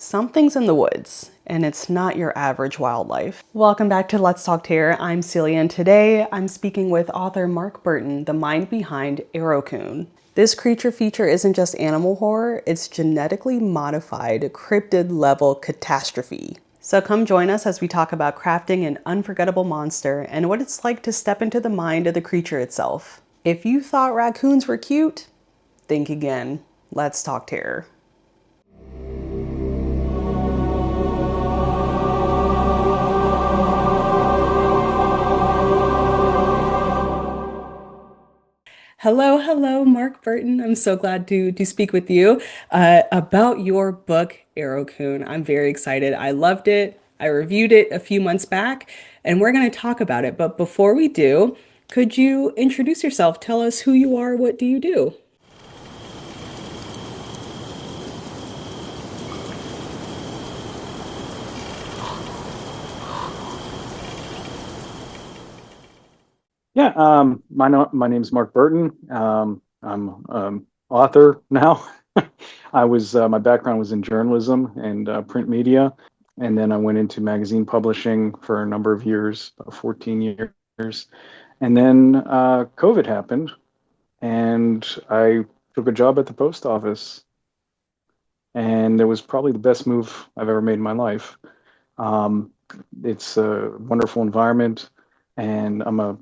Something's in the woods, and it's not your average wildlife. Welcome back to Let's Talk Terror. I'm Celia, and today I'm speaking with author Mark Berton, the mind behind Aroughcoune. This creature feature isn't just animal horror, it's genetically modified cryptid-level catastrophe. So come join us as we talk about crafting an unforgettable monster and what it's like to step into the mind of the creature itself. If you thought raccoons were cute, think again. Let's talk terror. Hello, Mark Berton. I'm so glad to speak with you about your book, Aroughcoune. I'm very excited. I loved it. I reviewed it a few months back, and we're going to talk about it. But before we do, could you introduce yourself? Tell us who you are. What do you do? My name's Mark Berton. I'm author now. I was my background was in journalism and print media, and then I went into magazine publishing for a number of years, about 14 years, and then COVID happened, and I took a job at the post office, and it was probably the best move I've ever made in my life. Um, it's a wonderful environment, and I'm a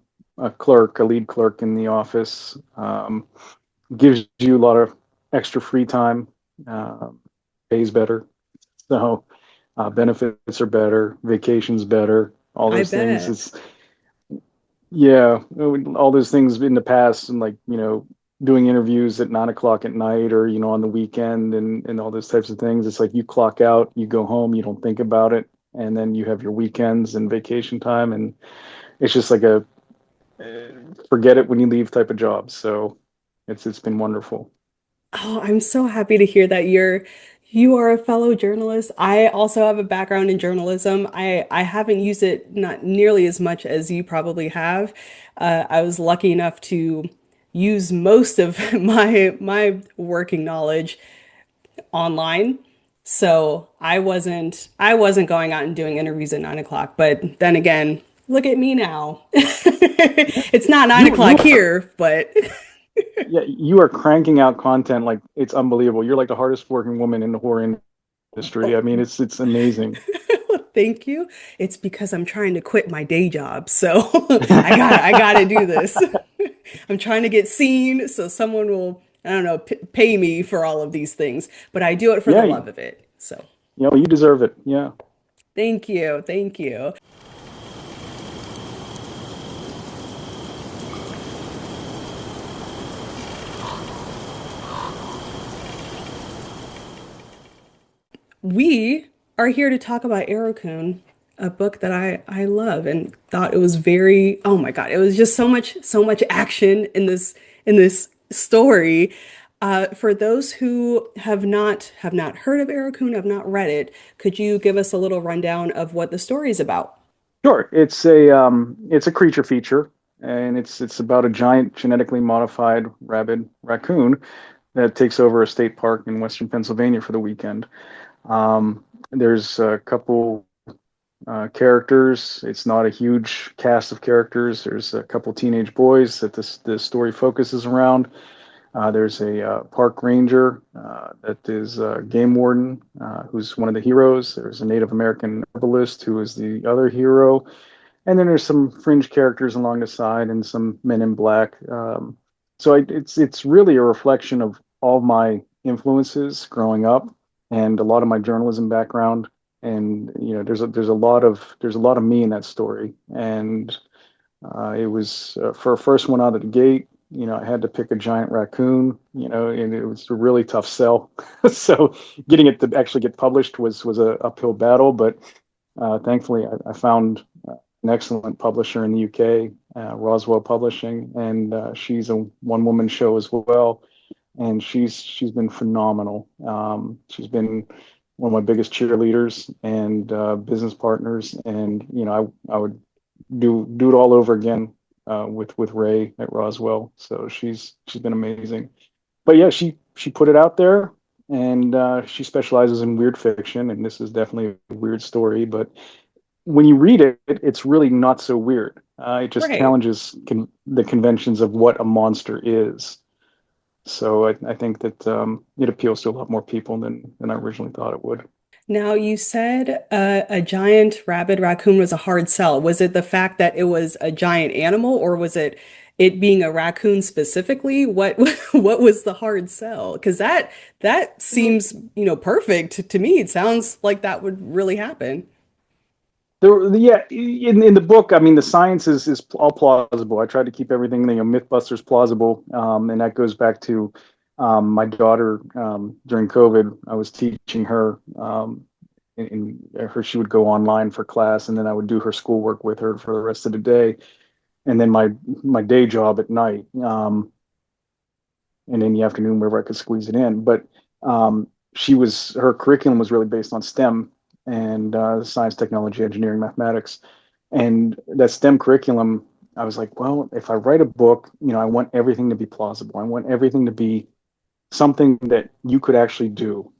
clerk, a lead clerk in the office. Gives you a lot of extra free time, uh, pays better. So benefits are better, vacations better, all I those things. bet. It's yeah, all those things in the past, and like doing interviews at 9 o'clock at night or on the weekend and all those types of things. It's like you clock out, you go home, you don't think about it, and then you have your weekends and vacation time, and it's just like a forget it when you leave type of job. So it's been wonderful. Oh, I'm so happy to hear that you are a fellow journalist. I also have a background in journalism. I haven't used it not nearly as much as you probably have. I was lucky enough to use most of my working knowledge online. So I wasn't going out and doing interviews at 9 o'clock. But then again, look at me now. It's not nine You o'clock are here, but yeah, you are cranking out content like it's unbelievable. You're like the hardest working woman in the horror industry. I mean, it's amazing. thank you. It's because I'm trying to quit my day job. So I gotta do this. I'm trying to get seen so someone will, I don't know, pay me for all of these things, but I do it for the Yeah, love of it. So you deserve it. Yeah. thank you. Thank you. We are here to talk about Aroughcoune, a book that I love and thought it was very, oh my God, it was just so much action in this story. For those who have not heard of Aroughcoune, have not read it, could you give us a little rundown of what the story is about? Sure. It's a creature feature, and it's about a giant genetically modified rabid raccoon that takes over a state park in Western Pennsylvania for the weekend. There's a couple characters. It's not a huge cast of characters. There's a couple teenage boys that this story focuses around. There's a park ranger that is a game warden, who's one of the heroes. There's a Native American herbalist who is the other hero, and then there's some fringe characters along the side and some men in black. It's really a reflection of all my influences growing up and a lot of my journalism background. And there's a lot of me in that story. And it was for a first one out of the gate. I had to pick a giant raccoon. And it was a really tough sell. So getting it to actually get published was a uphill battle, but thankfully I found an excellent publisher in the UK, Roswell Publishing, and she's a one-woman show as well, and she's been phenomenal. She's been one of my biggest cheerleaders and business partners, and I would do it all over again with Ray at Roswell. So she's been amazing. But yeah, she put it out there. and she specializes in weird fiction, and this is definitely a weird story. But when you read it, it's really not so weird. It just Right. challenges the conventions of what a monster is. So I think that it appeals to a lot more people than I originally thought it would. Now, you said a giant rabid raccoon was a hard sell. Was it the fact that it was a giant animal, or was it being a raccoon specifically? What what was the hard sell? Because that seems, perfect to me. It sounds like that would really happen. Yeah, in the book, I mean, the science is all plausible. I tried to keep everything, MythBusters plausible, and that goes back to my daughter during COVID. I was teaching her, she would go online for class, and then I would do her schoolwork with her for the rest of the day, and then my day job at night. And in the afternoon wherever I could squeeze it in. But her curriculum was really based on STEM and science, technology, engineering, mathematics, and that STEM curriculum. I was like, well, if I write a book, I want everything to be plausible. I want everything to be something that you could actually do.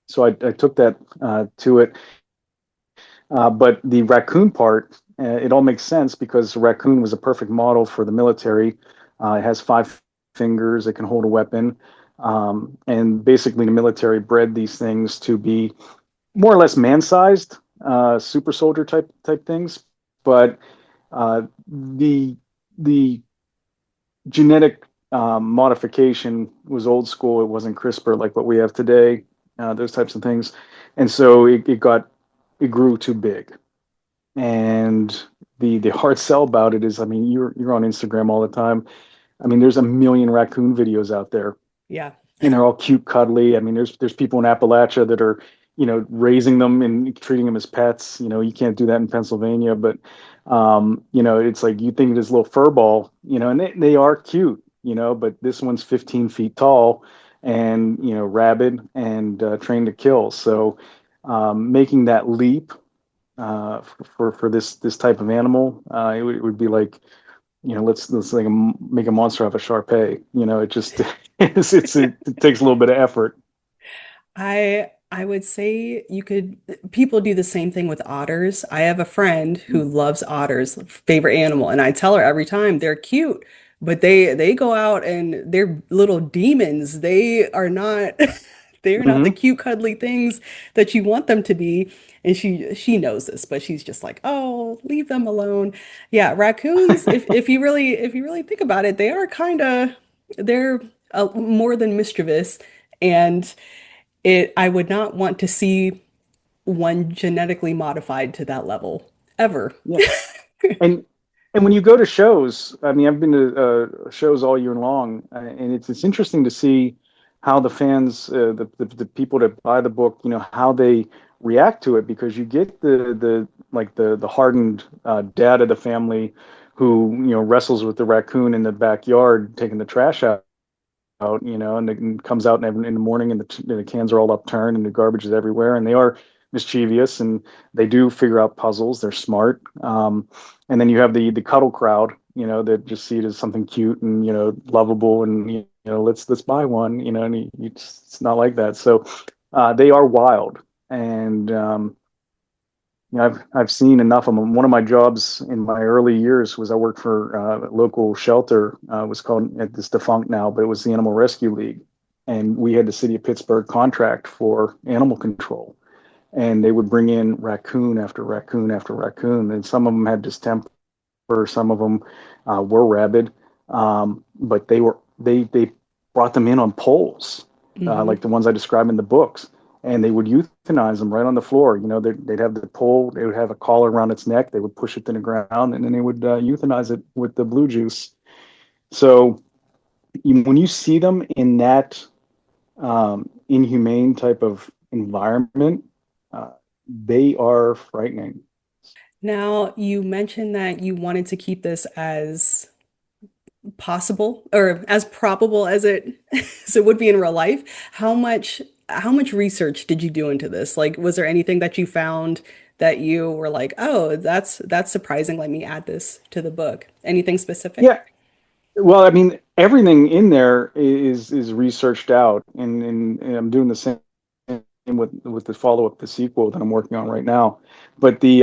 So I took that to it. But the raccoon part, it all makes sense because the raccoon was a perfect model for the military. It has 5 fingers, it can hold a weapon. And basically, the military bred these things to be more or less man-sized, super soldier type things. But the genetic modification was old school. It wasn't CRISPR like what we have today. Those types of things, and so it grew too big. And the hard sell about it is, I mean, you're on Instagram all the time. I mean, there's a million raccoon videos out there, Yeah. and they're all cute, cuddly. I mean, there's people in Appalachia that are, raising them and treating them as pets. You can't do that in Pennsylvania, but it's like you think this little fur ball, and they are cute, but this one's 15 feet tall and rabid and trained to kill. So making that leap for this type of animal, it would be like let's like make a monster out of a Shar Pei. It just it takes a little bit of effort. I would say you could people do the same thing with otters. I have a friend who loves otters, favorite animal, and I tell her every time they're cute, but they go out and they're little demons. They are not they're not the Mm-hmm. cute cuddly things that you want them to be. And she knows this, but she's just like, "Oh, leave them alone." Yeah, raccoons, if you really think about it, they are kind of they're more than mischievous and I would not want to see one genetically modified to that level ever. Yeah, and when you go to shows, I mean, I've been to shows all year long, and it's interesting to see how the fans, the people that buy the book, how they react to it because you get the hardened dad of the family who wrestles with the raccoon in the backyard taking the trash out, and it comes out in the morning, and the cans are all upturned, and the garbage is everywhere, and they are mischievous, and they do figure out puzzles. They're smart, and then you have the cuddle crowd, that just see it as something cute and lovable, and let's buy one, and it's not like that. So they are wild, and I've seen enough of them. One of my jobs in my early years was I worked for a local shelter. It was called it's defunct now, but it was the Animal Rescue League, and we had the city of Pittsburgh contract for animal control, and they would bring in raccoon after raccoon after raccoon, and some of them had distemper, some of them were rabid, but they brought them in on poles, like Hmm. the ones I describe in the books, and they would euthanize them right on the floor. They'd have the pole, they would have a collar around its neck, they would push it to the ground, and then they would euthanize it with the blue juice. So when you see them in that inhumane type of environment, uh, they are frightening. Now, you mentioned that you wanted to keep this as possible or as probable as it as it would be in real life. How much research did you do into this? Like, was there anything that you found that you were like, "Oh, that's surprising. Let me add this to the book." Anything Yeah, specific? Well, I mean, everything in there is researched out, and I'm doing the same with the follow-up, the sequel that I'm working on right now. But the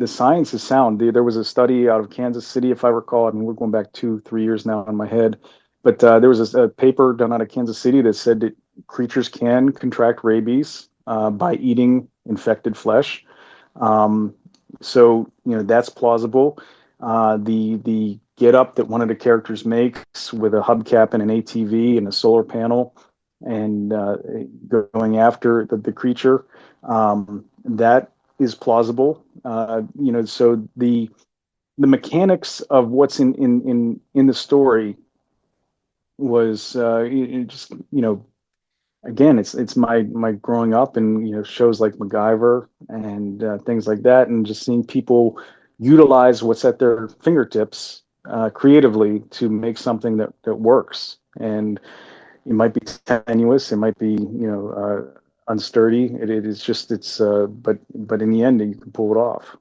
science is sound. There was a study out of Kansas City, if I recall. I mean, we're going back 2, 3 years now in my head, but there was a paper done out of Kansas City that said that creatures can contract rabies by eating infected flesh. Um, so that's plausible. The get up that one of the characters makes with a hubcap and an ATV and a solar panel and going after the creature, that is plausible. So the mechanics of what's in the story was just again, it's my growing up and shows like MacGyver and things like that, and just seeing people utilize what's at their fingertips creatively to make something that works. And it might be tenuous, it might be unsturdy. It is just but in the end, you can pull it off.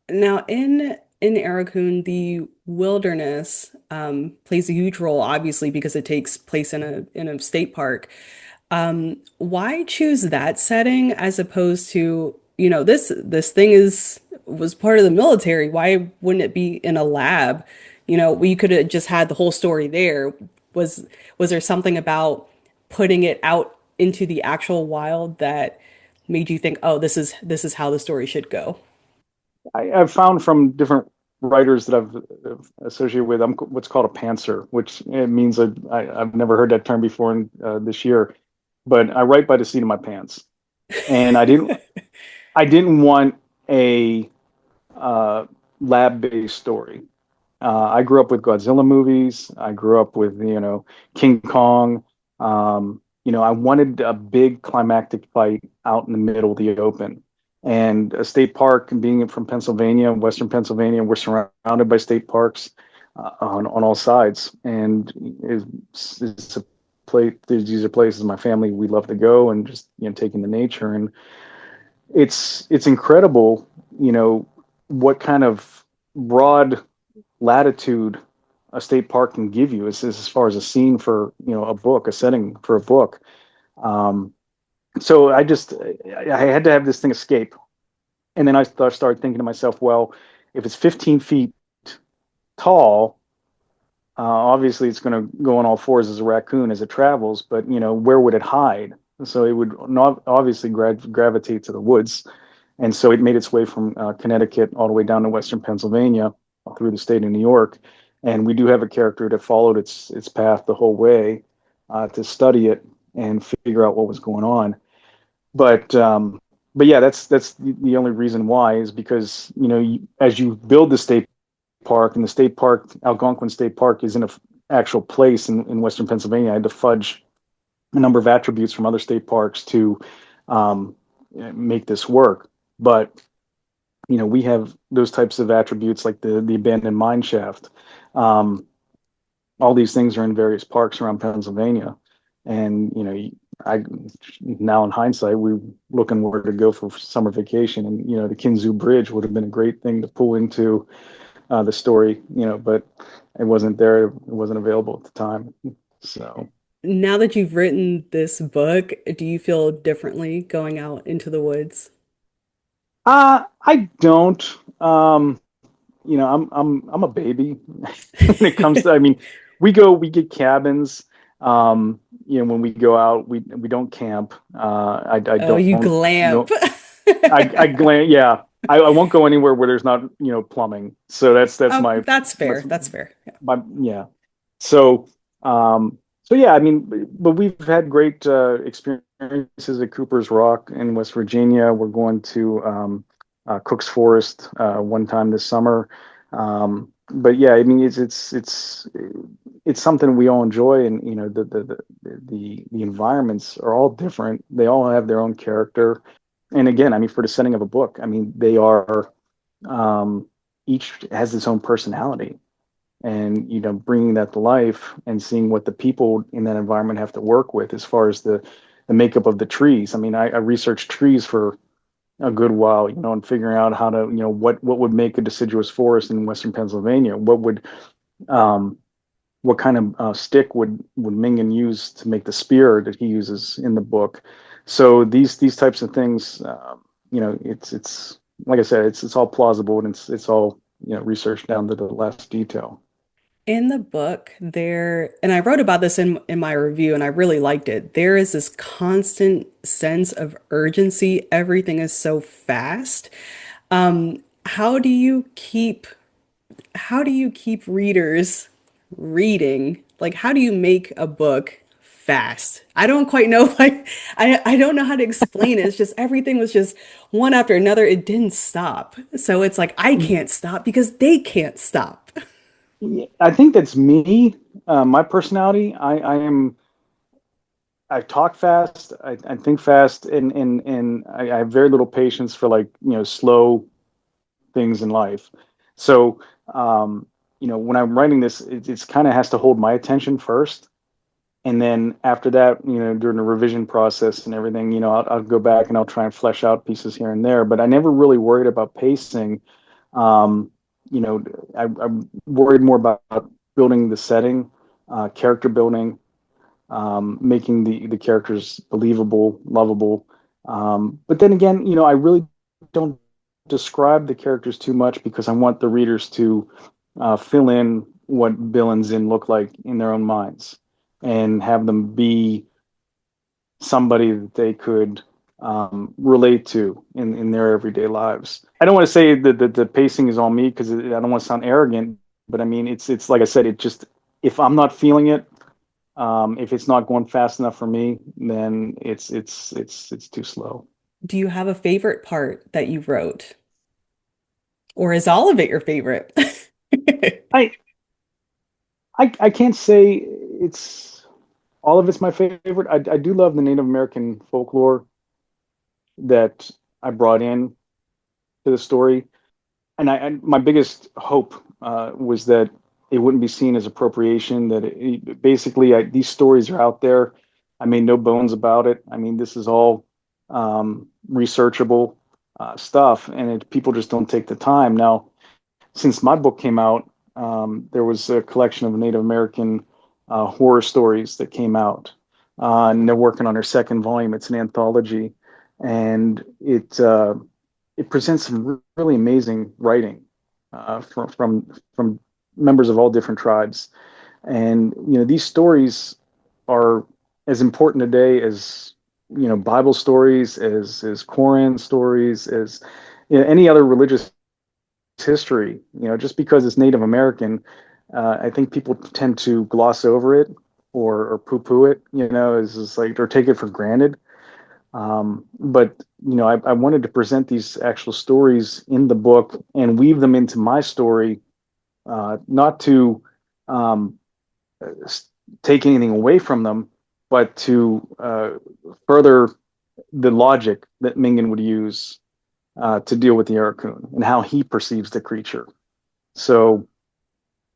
Now, in Aroughcoune, the wilderness plays a huge role, obviously, because it takes place in a state park. Why choose that setting as opposed to, this thing was part of the military. Why wouldn't it be in a lab? We could have just had the whole story there. Was there something about putting it out into the actual wild that made you think, oh, this is how the story should go? I've found from different writers that I've associated with, I'm what's called a pantser, which it means I've never heard that term before in this year, but I write by the seat of my pants, and I didn't want a uh, lab-based story. I grew up with Godzilla movies. I grew up with King Kong. I wanted a big climactic fight out in the middle of the open. And a state park, and being from Pennsylvania, Western Pennsylvania, we're surrounded by state parks on all sides. And it's a place. These are places my family we love to go, and just taking the nature. And it's incredible, what kind of broad latitude a state park can give you as far as a scene for a book, a setting for a book. Um, so I had to have this thing escape, and then I started thinking to myself, well, if it's 15 feet tall, obviously it's going to go on all fours as a raccoon as it travels, but where would it hide? So it would not obviously gravitate to the woods, and so it made its way from Connecticut all the way down to Western Pennsylvania through the state of New York. And we do have a character that followed its path the whole way to study it and figure out what was going on. But but yeah, that's the only reason why is because as you build the state park, and the state park, Algonquin State Park, is in an actual place in Western Pennsylvania. I had to fudge a number of attributes from other state parks to make this work. But we have those types of attributes like the abandoned mine shaft. Um, all these things are in various parks around Pennsylvania, and I now in hindsight we're looking where to go for summer vacation, and the Kinzua Bridge would have been a great thing to pull into the story, but it wasn't there. It wasn't available at the time. So, Now that you've written this book, do you feel differently going out into the woods? I don't. I'm a baby when it comes to. I mean, we get cabins. When we go out, we don't camp. I Oh, don't you glamp. go. I glance. Yeah, I won't go anywhere where there's not plumbing. So that's Oh, my that's fair. that's That's fair. yeah. So so yeah, I mean, but we've had great experiences at Cooper's Rock in West Virginia. We're going to Cook's Forest one time this summer. But yeah, I mean, it's something we all enjoy, and the environments are all different. They all have their own character, and again, I mean, for the setting of a book, I mean, they are um, each has its own personality. and bringing that to life and seeing what the people in that environment have to work with as far as the makeup of the trees. I mean, I researched trees for a good while, and figuring out how to, what would make a deciduous forest in Western Pennsylvania. Um, what kind of stick would Mingan use to make the spear that he uses in the book? So these types of things, it's like I said, it's all plausible, and it's all researched down to the last detail. In the book, there, and I wrote about this in my review, and I really liked it. There is this constant sense of urgency. Everything is so fast. How do you keep readers reading? Like, how do you make a book fast? I don't quite know. Like, I don't know how to explain it. It's just everything was just one after another. It didn't stop. So it's like I can't stop because they can't stop. Yeah, I think that's me, my personality. I talk fast, I think fast, and I have very little patience for, like, slow things in life. So, when I'm writing this, it's kind of has to hold my attention first. And then after that, during the revision process and everything, I'll go back and I'll try and flesh out pieces here and there. But I never really worried about pacing. Um, you know, I'm worried more about building the setting, character building, making the characters believable, lovable. But then again, I really don't describe the characters too much because I want the readers to fill in what Bill and Zinn look like in their own minds and have them be somebody that they could relate to in their everyday lives. I don't want to say that the pacing is on me because I don't want to sound arrogant, but I mean it's like I said, it just, if I'm not feeling it, if it's not going fast enough for me, then it's too slow. Do you have a favorite part that you wrote? Or is all of it your favorite? I I can't say it's all of it's my favorite. I do love the Native American folklore that I brought in to the story, my biggest hope was that it wouldn't be seen as appropriation. That basically, these stories are out there. I made no bones about it. I mean, this is all researchable stuff, and people just don't take the time. Now, since my book came out, there was a collection of Native American horror stories that came out, and they're working on their second volume. It's an anthology, and it presents some really amazing writing from members of all different tribes. And these stories are as important today as Bible stories, as Koran stories, as any other religious history. Just because it's Native American, I think people tend to gloss over it or poo-poo it. Is just like, or take it for granted. But I wanted to present these actual stories in the book and weave them into my story, not to um, take anything away from them, but to further the logic that Mingan would use to deal with the Aroughcoune and how he perceives the creature. So,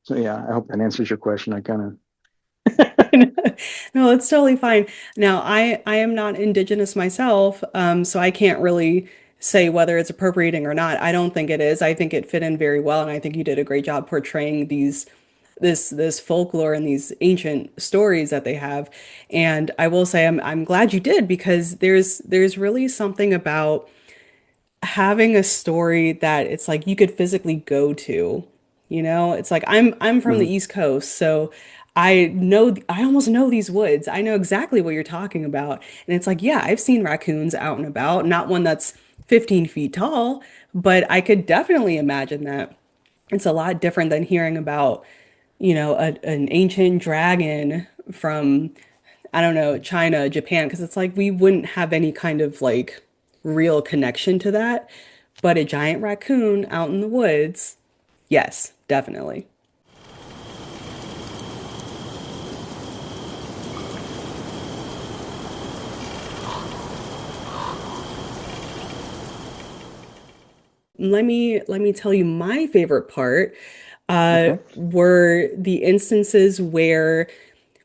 so yeah, I hope that answers your question. I kind of. No, it's totally fine. Now, I am not indigenous myself, so I can't really say whether it's appropriating or not. I don't think it is. I think it fit in very well, and I think you did a great job portraying this folklore and these ancient stories that they have. And I will say I'm glad you did because there's really something about having a story that it's like you could physically go to. It's like I'm from the Mhm. East Coast, so I almost know these woods. I know exactly what you're talking about. And it's like, yeah, I've seen raccoons out and about, not one that's 15 feet tall, but I could definitely imagine that. It's a lot different than hearing about, an ancient dragon from, I don't know, China, Japan, because it's like we wouldn't have any kind of like real connection to that. But a giant raccoon out in the woods, yes, definitely. Let me tell you my favorite part. Okay. were the instances where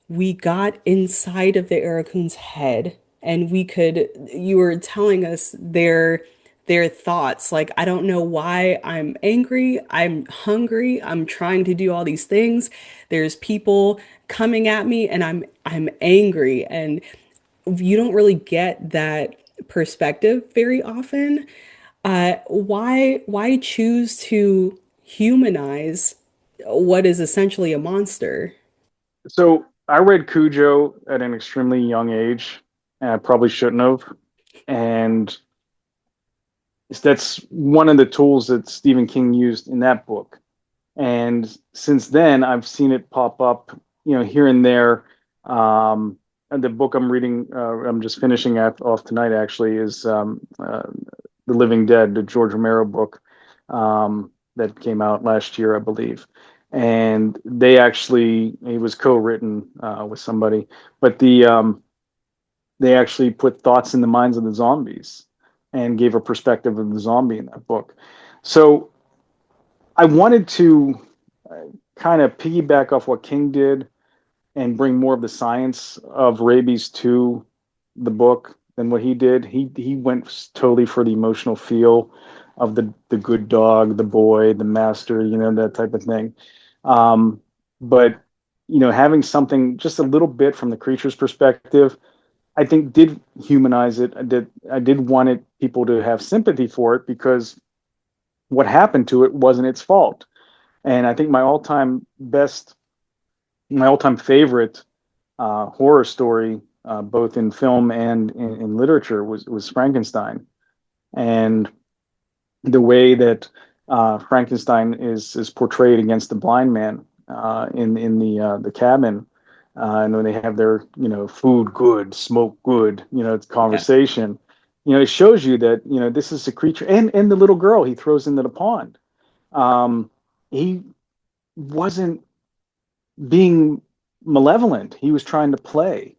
we got inside of the Aroughcoune's head and you were telling us their thoughts. Like, I don't know why I'm angry. I'm hungry. I'm trying to do all these things. There's people coming at me and I'm angry. And you don't really get that perspective very often. Why choose to humanize what is essentially a monster? So I read Cujo at an extremely young age, and I probably shouldn't have. And that's one of the tools that Stephen King used in that book. And since then, I've seen it pop up, here and there. And the book I'm reading, I'm just finishing off tonight, actually, is The Living Dead, the George Romero book that came out last year, I believe. And it was co-written with somebody, but they actually put thoughts in the minds of the zombies and gave a perspective of the zombie in that book. So I wanted to kind of piggyback off what King did and bring more of the science of rabies to the book than what he did. He went totally for the emotional feel of the good dog, the boy, the master, that type of thing. Um, but having something just a little bit from the creature's perspective, I think did humanize it. I did wanted people to have sympathy for it because what happened to it wasn't its fault. And I think my all-time favorite horror story, both in film and in literature, was Frankenstein, and the way that Frankenstein is portrayed against the blind man in the cabin, and when they have their food good, smoke good, it's Yeah. conversation. It shows you that this is a creature, and the little girl he throws into the pond. Um, he wasn't being malevolent. He was trying to play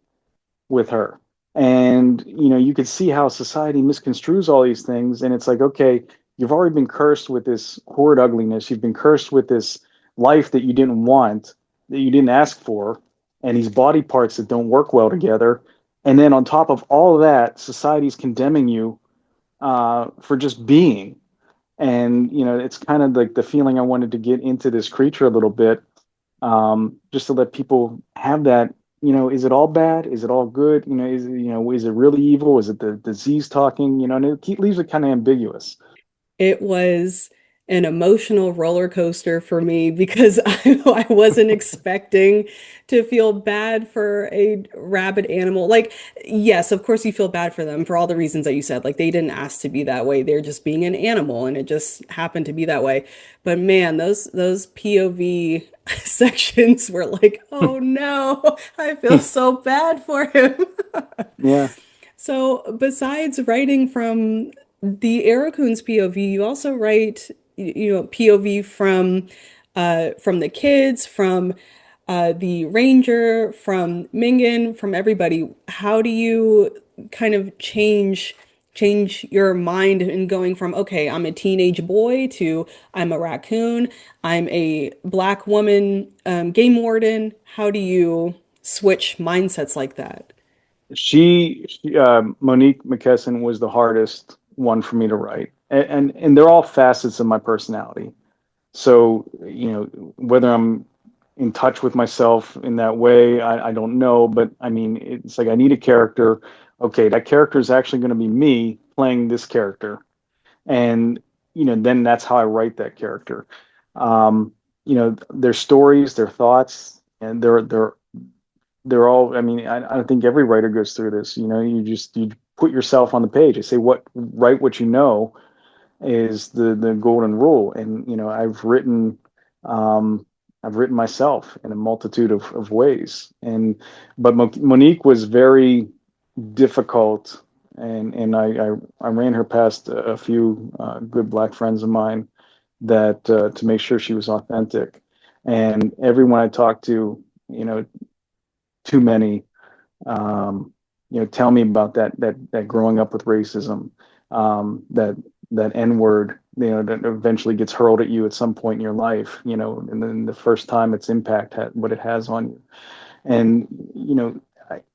with her. And you could see how society misconstrues all these things. And it's like, okay, you've already been cursed with this horrid ugliness. You've been cursed with this life that you didn't want, that you didn't ask for, and these body parts that don't work well together. And then on top of all of that, society's condemning you for just being. And it's kind of like the feeling I wanted to get into this creature a little bit, just to let people have that. Is it all bad? Is it all good? Is it really evil? Is it the disease talking? And it leaves it kind of ambiguous. It was an emotional roller coaster for me because I wasn't expecting to feel bad for a rabid animal. Like, yes, of course you feel bad for them for all the reasons that you said. Like, they didn't ask to be that way. They're just being an animal and it just happened to be that way. But man, those POV sections were like, oh no, I feel so bad for him. Yeah. So, besides writing from the Aroughcoune's POV, you also write, POV from the kids, from the ranger, from Mingen, from everybody. How do you kind of change your mind in going from, okay, I'm a teenage boy to I'm a raccoon, I'm a black woman, game warden. How do you switch mindsets like that? Monique McKesson was the hardest one for me to write, and they're all facets of my personality. So, whether I'm in touch with myself in that way, I don't know. But I mean, it's like I need a character. Okay, that character is actually going to be me playing this character. And, then that's how I write that character. Their stories, their thoughts, and they're all, I mean, I think every writer goes through this. You put yourself on the page. I say, write what you know is the golden rule. And um, I've written myself in a multitude of ways. But Monique was very difficult, and I ran her past a few good black friends of mine that to make sure she was authentic. And everyone I talked to, too many tell me about that growing up with racism, that that N word, that eventually gets hurled at you at some point in your life, and then the first time its impact what it has on you. And,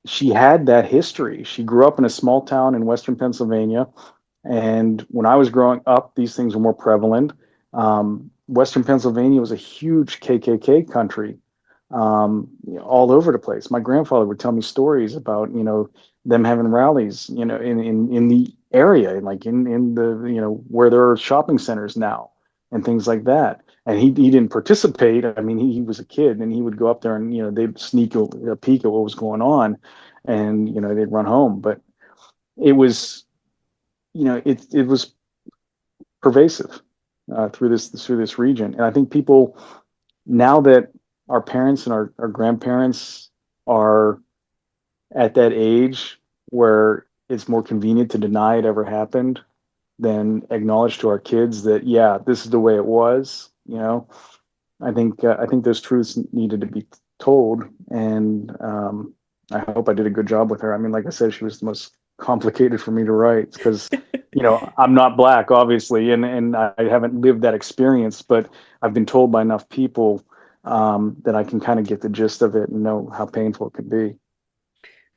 she had that history. She grew up in a small town in Western Pennsylvania. And when I was growing up, these things were more prevalent. Western Pennsylvania was a huge KKK country, all over the place. My grandfather would tell me stories about, them having rallies, in the area, like in the, where there are shopping centers now and things like that. And he didn't participate. I mean, he was a kid and he would go up there and, they'd sneak a peek at what was going on and, they'd run home. But it was, it was pervasive through this region. And I think people, now that our parents and our grandparents are at that age where it's more convenient to deny it ever happened than acknowledge to our kids that, yeah, this is the way it was. I think those truths needed to be told, and I hope I did a good job with her. I mean, like I said, she was the most complicated for me to write because I'm not black, obviously, and I haven't lived that experience, but I've been told by enough people that I can kind of get the gist of it and know how painful it could be.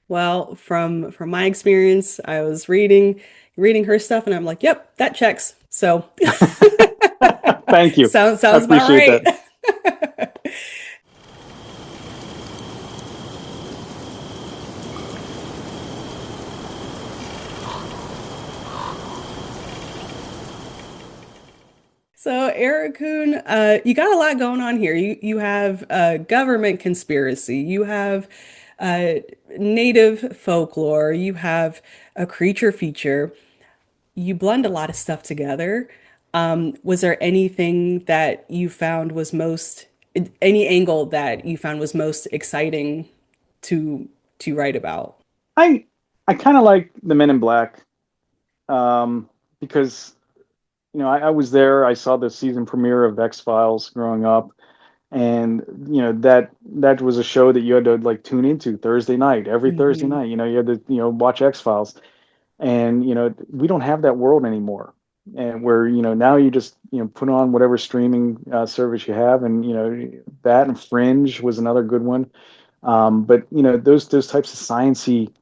Well, from my experience, I was reading her stuff and I'm like, "Yep, that checks." So Thank you. I sounds about appreciate right. that. So, Aroughcoune, you got a lot going on here. You have government conspiracy, you have uh, native folklore, you have a creature feature. You blend a lot of stuff together. Was there anything that you found was any angle that you found was most exciting to write about? I I kind of like the Men in Black, because I was there. I saw the season premiere of X Files growing up, and that was a show that you had to like tune into Thursday night, every Thursday Hmm. night. You had to watch X Files, and we don't have that world anymore. And where now you just put on whatever streaming service you have, and that and Fringe was another good one. But those types of sciency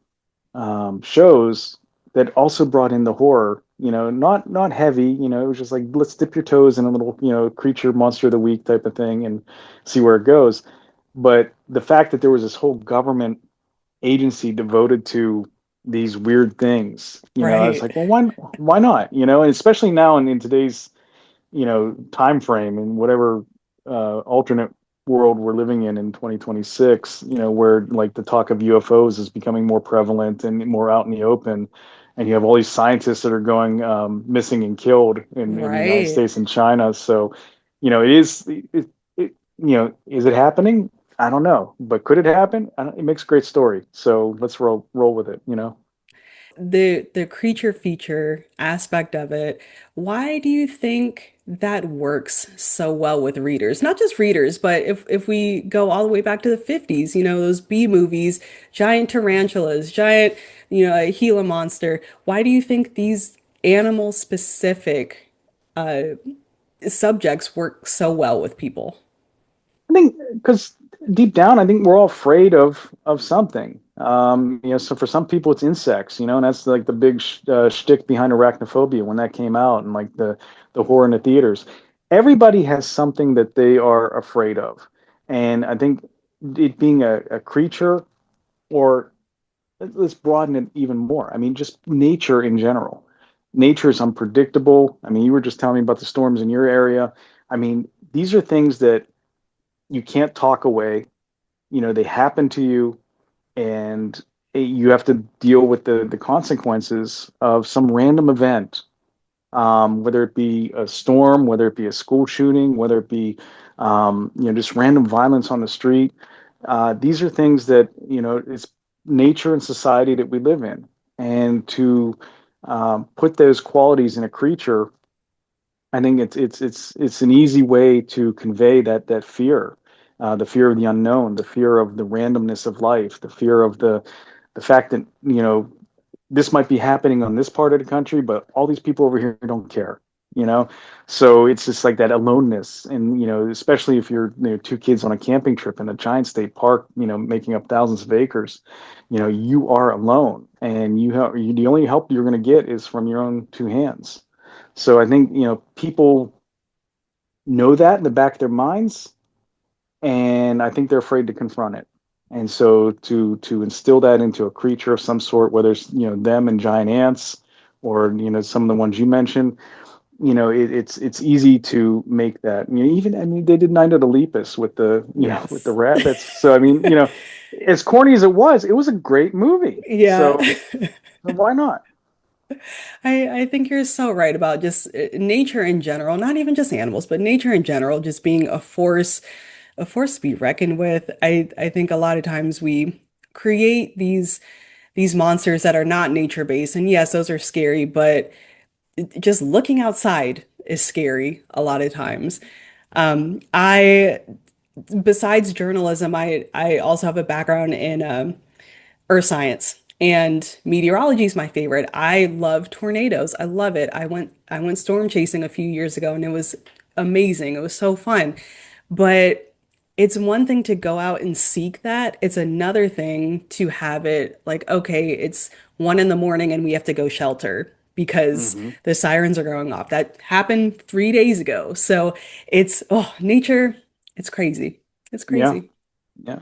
shows that also brought in the horror. Not heavy. It was just like, let's dip your toes in a little creature monster of the week type of thing and see where it goes. But the fact that there was this whole government agency devoted to these weird things, I was Right. like, well, why not? And especially now in today's time frame and whatever alternate world we're living in 2026, where like the talk of UFOs is becoming more prevalent and more out in the open, and you have all these scientists that are going missing and killed in the United Right. States and China. So is it happening? I don't know, but could it happen? It makes a great story, so let's roll with it. The creature feature aspect of it, why do you think that works so well with readers? Not just readers, but if we go all the way back to the 50s, those B movies, giant tarantulas, giant, a Gila monster. Why do you think these animal specific subjects work so well with people? I think because deep down, I think we're all afraid of something. So for some people, it's insects. And that's like the big shtick behind arachnophobia when that came out, and like the horror in the theaters. Everybody has something that they are afraid of, and I think it being a creature, or let's broaden it even more. I mean, just nature in general. Nature is unpredictable. I mean, you were just telling me about the storms in your area. I mean, these are things that you can't talk away. They happen to you, and you have to deal with the consequences of some random event, whether it be a storm, whether it be a school shooting, whether it be just random violence on the street. These are things that it's nature and society that we live in, and to put those qualities in a creature, I think it's an easy way to convey that fear, the fear of the unknown, the fear of the randomness of life, the fear of the fact that this might be happening on this part of the country, but all these people over here don't care, you know? So it's just like that aloneness. And, especially if you're, two kids on a camping trip in a giant state park, making up thousands of acres, you are alone and the only help you're going to get is from your own two hands. So I think, people know that in the back of their minds, and I think they're afraid to confront it. And so to instill that into a creature of some sort, whether it's them and giant ants, or some of the ones you mentioned, it's easy to make that. Even I mean they did Night of the Lepus with the with the Yes. rabbits. So I mean as corny as it was a great movie. Yeah. So why not? I think you're so right about just nature in general, not even just animals, but nature in general, just being a force to be reckoned with. I think a lot of times we create these monsters that are not nature based, and yes, those are scary, but just looking outside is scary a lot of times. I besides journalism, I also have a background in earth science and meteorology is my favorite. I love tornadoes. I love it. I went storm chasing a few years ago and it was amazing. It was so fun. But it's one thing to go out and seek that. It's another thing to have it like, okay, it's 1 in the morning and we have to go shelter because Hmm. the sirens are going off. That happened 3 days ago. So it's, oh, nature, it's crazy. It's Yeah, crazy. yeah.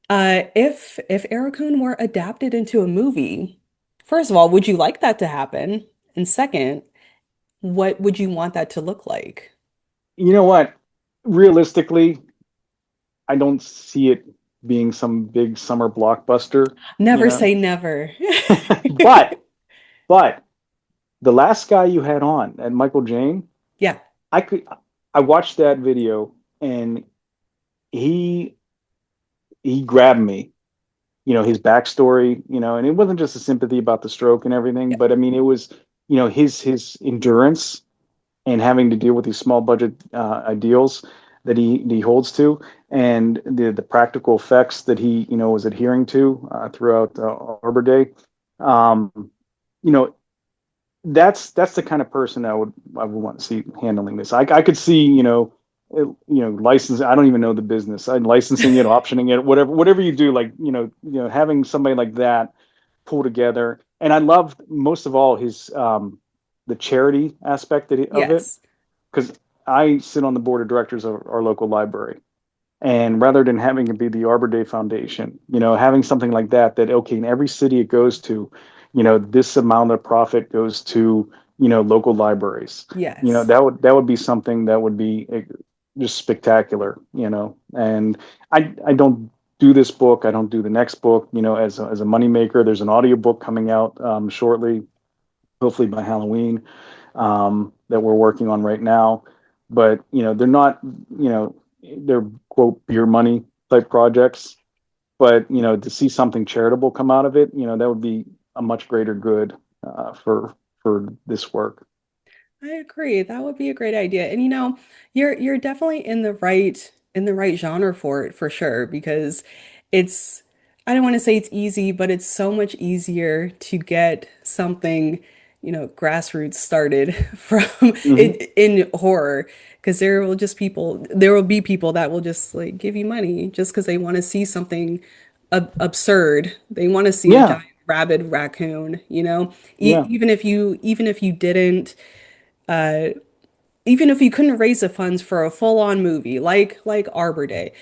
If Aroughcoune were adapted into a movie, first of all, would you like that to happen? And second, what would you want that to look like? You know what? Realistically, I don't see it being some big summer blockbuster, you Never know. say never. but but the last guy you had on, and Michael Jane, Yeah. I could I watched that video, and he he grabbed me. His backstory, and it wasn't just a sympathy about the stroke and everything, Yeah. but I mean it was, his endurance and having to deal with these small budget ideals that he holds to, and the practical effects that he was adhering to throughout Arbor Day. Um, you know, that's the kind of person I would want to see handling this. I could see license. I don't even know the business. I licensing it, optioning it, whatever you do. Like having somebody like that pull together. And I loved most of all his the charity aspect of it, Yes. because I sit on the board of directors of our local library. And rather than having it be the Arbor Day Foundation, having something like that, okay, in every city it goes to, this amount of profit goes to, local libraries. Yes. That would be something that would be just spectacular, And I don't do this book. I don't do the next book, as a moneymaker. There's an audio book coming out shortly, hopefully by Halloween, that we're working on right now. But they're not, they're quote beer money type projects. But to see something charitable come out of it, that would be a much greater good for this work. I agree. That would be a great idea. And you're definitely in the right genre for it for sure because it's I don't want to say it's easy, but it's so much easier to get something, grassroots started from Hmm. in horror because there will be people that will just like give you money just because they want to see something absurd. They want to see a Yeah, giant rabid raccoon, yeah. Even if you didn't even if you couldn't raise the funds for a full-on movie like Arbor Day,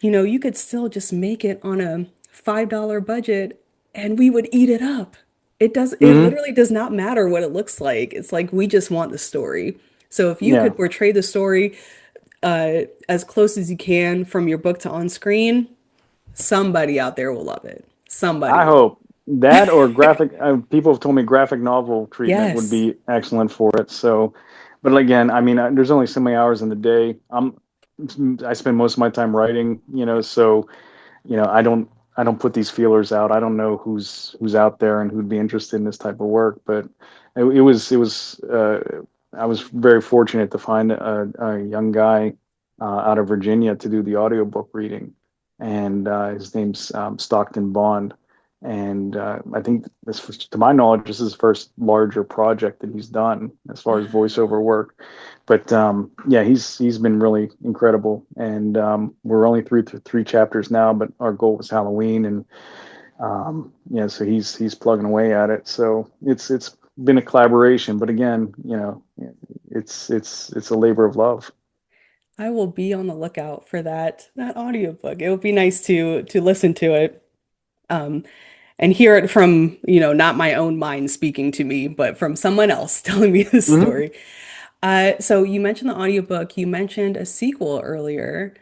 you could still just make it on a $5 budget and we would eat it up. It Hmm. literally does not matter what it looks like. It's like we just want the story. So if you Yeah. could portray the story as close as you can from your book to on screen, somebody out there will love it. Somebody I will. hope that, or graphic. People have told me graphic novel treatment would Yes. be excellent for it. So, but again, I mean, there's only so many hours in the day. I spend most of my time writing. So I don't put these feelers out. I don't know who's out there and who'd be interested in this type of work. But it was I was very fortunate to find a young guy out of Virginia to do the audiobook reading, and his name's Stockton Bond, And I think this, to my knowledge, this is his first larger project that he's done as far as voiceover work. But yeah, he's been really incredible. And we're only through three chapters now, but our goal was Halloween, and yeah, so he's plugging away at it. So it's been a collaboration, but again, it's a labor of love. I will be on the lookout for that audiobook. It would be nice to listen to it. Um, and hear it from, not my own mind speaking to me, but from someone else telling me the Mhm. story. So you mentioned the audiobook, you mentioned a sequel earlier.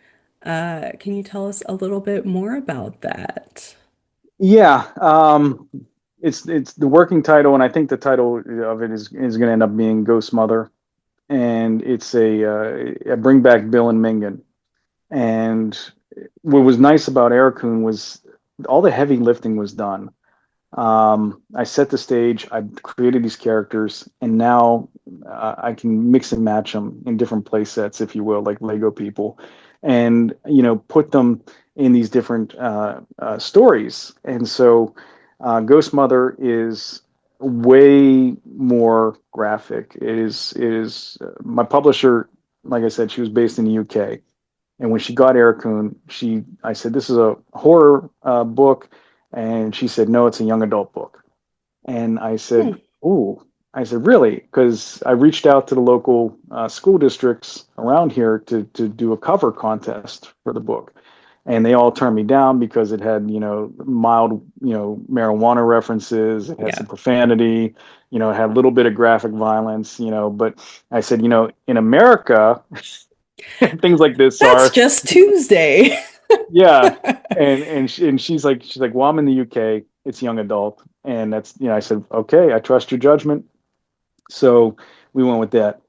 Can you tell us a little bit more about that? Yeah, it's the working title, and I think the title of it is going to end up being Ghost Mother, and it's a bring back Bill and Mingan. And what was nice about Aroughcoune was all the heavy lifting was done. I set the stage, I created these characters, and now I can mix and match them in different play sets, if you will, like Lego people, and put them in these different stories. And so, Ghost Mother is way more graphic. It is my publisher, like I said, she was based in the UK. And when she got Aroughcoune, I said, "This is a horror book," and she said, "No, it's a young adult book." And I said, Hmm, "Ooh," I said, "Really?" Because I reached out to the local school districts around here to do a cover contest for the book, and they all turned me down because it had mild marijuana references, it had yeah. some profanity, it had a little bit of graphic violence, but I said, in America, things like this That's are. just Tuesday. Yeah, and she's like, well, I'm in the UK. It's young adult, and that's I said, okay, I trust your judgment. So we went with that.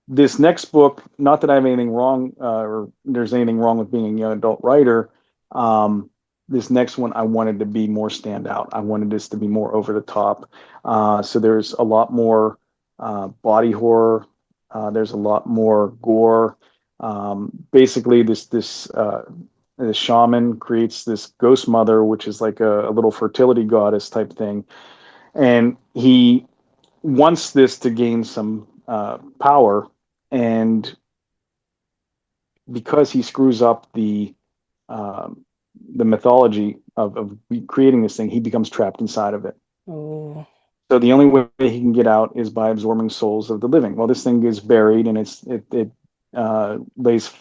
This next book, not that I have anything wrong, or there's anything wrong with being a young adult writer. Um, this next one, I wanted to be more standout. I wanted this to be more over the top. So there's a lot more body horror. There's a lot more gore. Basically, the shaman creates this ghost mother, which is like a little fertility goddess type thing, and he wants this to gain some power, and because he screws up um, the mythology of creating this thing, he becomes trapped inside of it. Oh, So the only way he can get out is by absorbing souls of the living. Well, this thing is buried, and it lays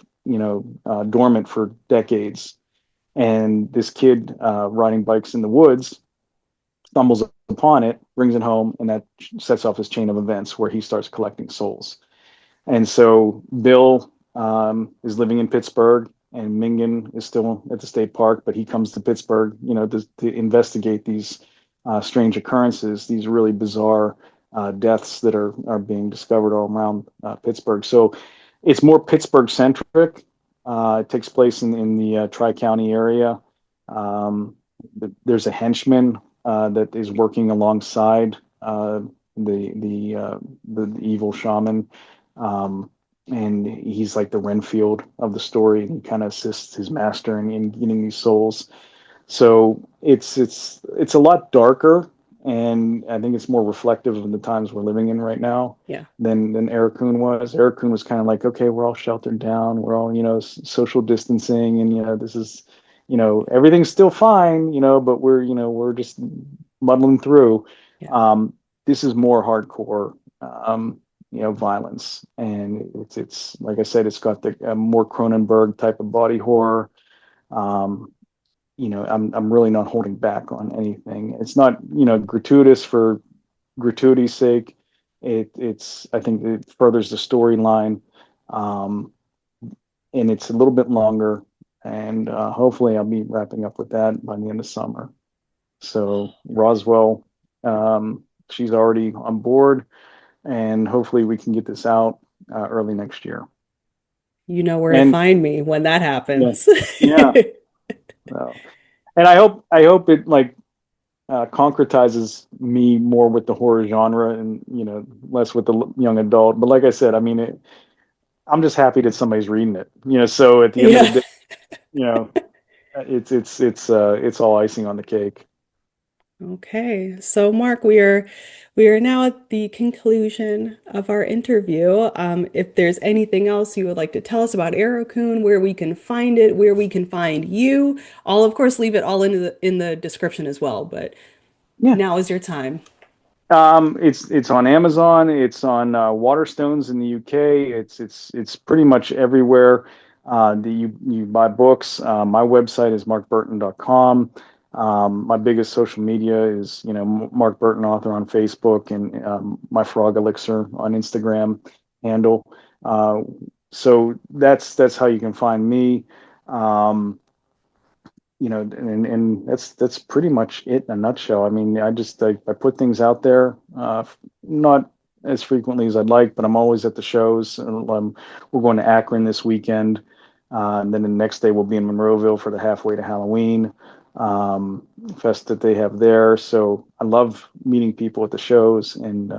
dormant for decades. And this kid riding bikes in the woods stumbles upon it, brings it home, and that sets off his chain of events where he starts collecting souls. And so Bill is living in Pittsburgh, and Mingan is still at the state park, but he comes to Pittsburgh, to investigate these strange occurrences, these really bizarre deaths that are being discovered all around Pittsburgh. So it's more Pittsburgh centric. It takes place in the Tri County area. Um, there's a henchman that is working alongside the evil shaman, and he's like the Renfield of the story, and he kind of assists his master in getting these souls. So it's a lot darker, and I think it's more reflective of the times we're living in right now yeah, than Aroughcoune was. Aroughcoune was kind of like, okay, we're all sheltered down, we're all social distancing, and this is everything's still fine, but we're just muddling through. yeah. Um, this is more hardcore. Violence, and it's like I said, it's got the more Cronenberg type of body horror. Um, I'm really not holding back on anything. It's not, gratuitous for gratuity's sake. It's I think it furthers the storyline, um, and it's a little bit longer. And hopefully, I'll be wrapping up with that by the end of summer. So Roswell, she's already on board, and hopefully, we can get this out early next year. You know where to And find me when that yeah, happens. yeah. So, and I hope it like concretizes me more with the horror genre, and less with the young adult. But like I said, I mean, I'm just happy that somebody's reading it. So at the end of the Yeah. day, you know, it's all icing on the cake. Okay, so Mark, we are now at the conclusion of our interview. If there's anything else you would like to tell us about Aroughcoune, where we can find it, where we can find you, I'll of course leave it all in the description as well. But Yeah. now is your time. It's on Amazon. It's on Waterstones in the UK. It's pretty much everywhere that you buy books. My website is markburton.com. My biggest social media is Mark Berton author on Facebook and my Frog Elixir on Instagram handle. Uh, so that's how you can find me. Um, and that's pretty much it in a nutshell. I mean, I put things out there, not as frequently as I'd like, but I'm always at the shows. We're going to Akron this weekend, and then the next day we'll be in Monroeville for the halfway to Halloween fest that they have there. So I love meeting people at the shows and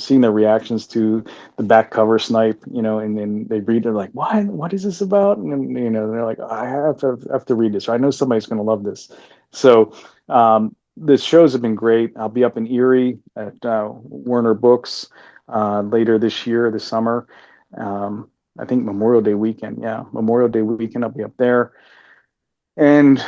seeing their reactions to the back cover snipe, and then they read, they're like, what is this about? And then, they're like, I have to read this. Or I know somebody's going to love this. So the shows have been great. I'll be up in Erie at Werner Books later this summer. I think Memorial Day weekend. Yeah, Memorial Day weekend, I'll be up there. And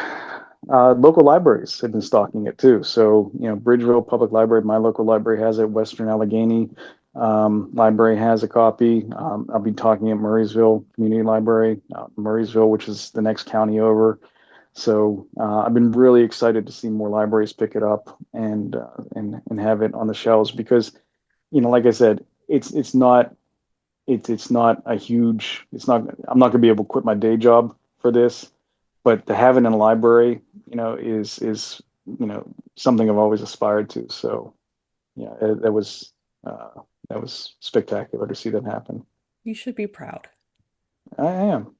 local libraries have been stocking it too. So, Bridgeville Public Library, my local library has it. Western Allegheny Library has a copy. I'll be talking at Murraysville Community Library, Murraysville, which is the next county over. So I've been really excited to see more libraries pick it up and have it on the shelves because, like I said, it's not a huge. It's not. I'm not going to be able to quit my day job for this, but to have it in a library, is something I've always aspired to. So yeah, that was spectacular to see that happen. You should be proud. I am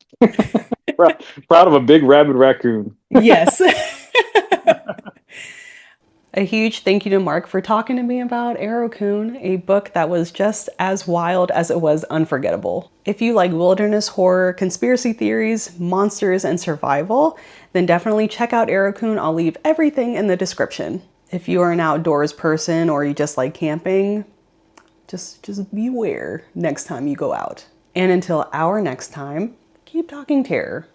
proud of a big rabid raccoon. Yes. A huge thank you to Mark for talking to me about Aroughcoune, a book that was just as wild as it was unforgettable. If you like wilderness horror, conspiracy theories, monsters, and survival, then definitely check out Aroughcoune. I'll leave everything in the description. If you are an outdoors person or you just like camping, just beware next time you go out. And until our next time, keep talking terror.